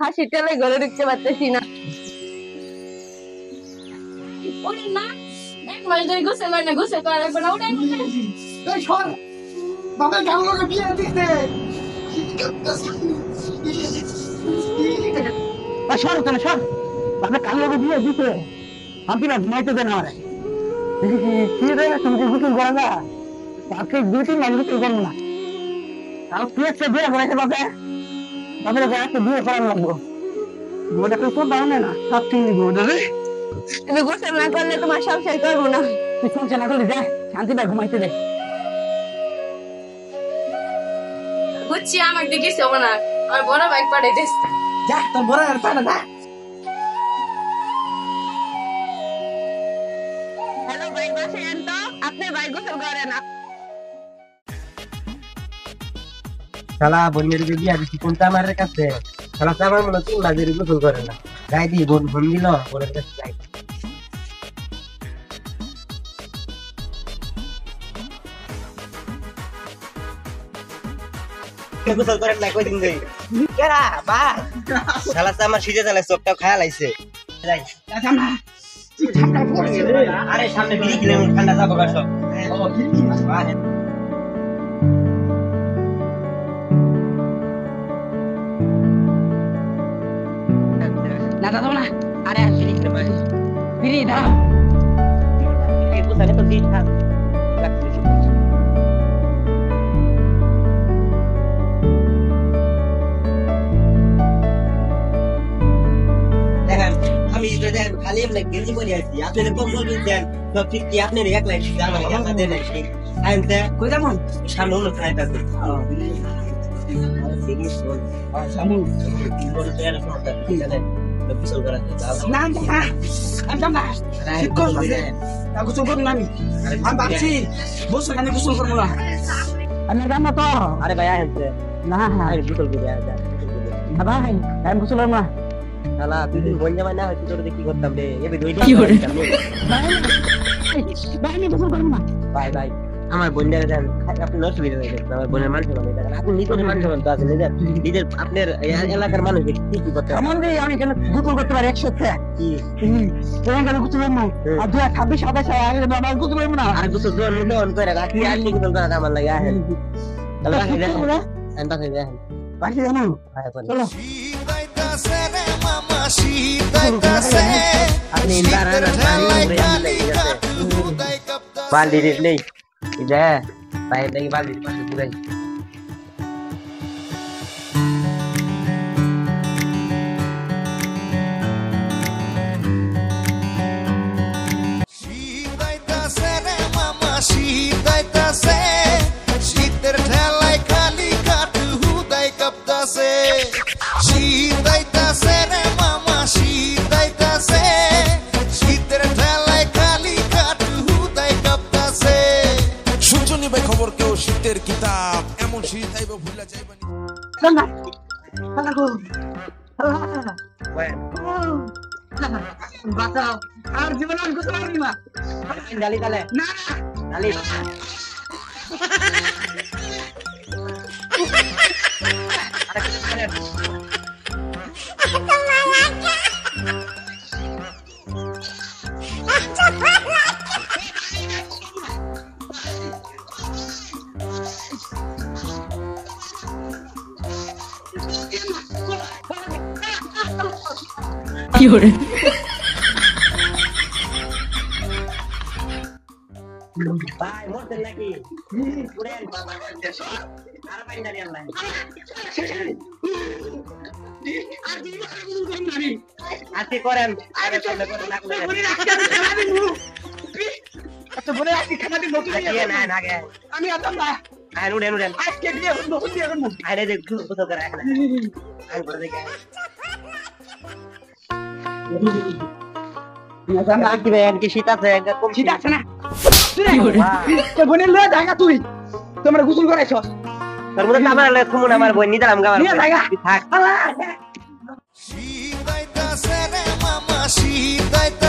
আমার শীতকালে ঘরে ঢুকতে পারতেছি না। ওরে না, এক মাস ধরে গোসল হয় না, গোসল করা লাগবে না, ওটাই এই সর বাবার গামলাকে বিয়ে দিতে সর ওখানে সর, আপনার কাল লোক দিয়ে দিতে আমি না ঘুমাইতে দেন আমার কি রে তুমি গোসল করে না তাকে 2-3 মাস গোসল করবো না তাও কি একটা বিয়ে করেছে বাপে বাপের একটা বিয়ে করার লাগবো ওটা তো সব দাও না সব ঠিক নিবো রে তুমি গোসল না করলে তোমার সংসার করবো না। তুই শুনছে না করলে যা শান্তি পায় ঘুমাইতে দে। বুঝছি, আমার দিকে হবে না, আর বড় বাইক পাঠাই দিস। যা তোর বড় আর পানা না। হ্যালো ভাই, বসেন তো, আপনার ভাই গোসল করে না। শালা বোনের বিয়ে দিছি কোনটা আমার কাছে শালা আমার মনে 3 মাস ধরে গোসল করে না গাই দি বোন ফোন দিল বোনের কাছে যাই গোসল করেন না কয়দিন ধরে কেরা বাস শালা আমার সিজে চালে চোখটা খায়া লাইছে যাই আরে সামনে বিড়ি কিনে ঠান্ডা যাবো গা সব না দাদা না আরে বিড়ি দাও কোথায় তো দিন থাক দেখেন আমি দেখেন খালি এমনি গেঞ্জি পরে আছি আপনি যে কম্বল দিচ্ছেন সব ঠিক কি আপনি এক লাইট জানা জানা দেন নাকি আইনতে কই যাবো সামনে অন্য খাইতে আছে সামু না না একদম না ঠিক করবো না গোসল করবো না আমি ভাবছি বসে খানে গোসল করবো না আমি জানো তো আরে ভাই আইনতে না আরে গোসল করে আয় ভাই আমি গোসল করবো না শালা তুই বল যাবে না হয়তো তোর কি করতাম রে এবে দুইটা কি করে ভাই আমি গোসল করবো না ভাই ভাই আমার বোনের দেন আপনি অসুবিধা হয়ে যাচ্ছে আমার বোনের মানুষ মানে দেখেন আপনি নিজের মানুষ তো আছে নিজের আপনার এলাকার মানুষ কি কি করতে এমন যে আমি কেন গোসল করতে পারি 100 কি কেন কেন গোসল করবো আর 2026 আগে আমার গোসল করবো না আর গোসল জোন মধ্যে অন করে রাখি আর কি গোসল করা আমার লাগে আহেন তাহলে রাখি দেখেন আমি পাশে দেখেন বাকি জানো চলো আপনি ইন্দারান বালদি নেই ইদে পায়ে দেখি বালদি পাশে পুরাই শীতের ঠেলায় খালি কাটু হুদাই কাঁপতাছে শীতাইতাছে রে মামা শীতাইতাছে শীতের ঠেলায় খালি কাটু হুদাই কাঁপতাছে শুনছো নি ভাই খবর কেউ শীতের কিতাব এমন শীত আইব ভুলা যাইবা না না গো বাঁচাও আর জীবনে আমি গোসল করবো না ডালি তালে না ডালি কি করে ভাই মরতেন নাকি পুরেন আর পানি ডালি আনলাই আজকে করেন আরে চলে করেন না আচ্ছা বলে আজকে খানা দিন নতুন না না আগে আমি আতাম না আরে উড়েন উড়েন আজকে দিয়ে নতুন দিয়ে করবো আরে দেখ কত করে এখন আমি করে দেখে কি ভাই কি শীত আছে কম শীত আছে না তুই বোনের লয়ে জায়গা তুই তোমরা গোসল করাইছ তোর মধ্যে আমার খুমুন আমার বই নিদাম গাবার জায়গা থাক শীতাইতাছে রে মামা শীতাইতাছে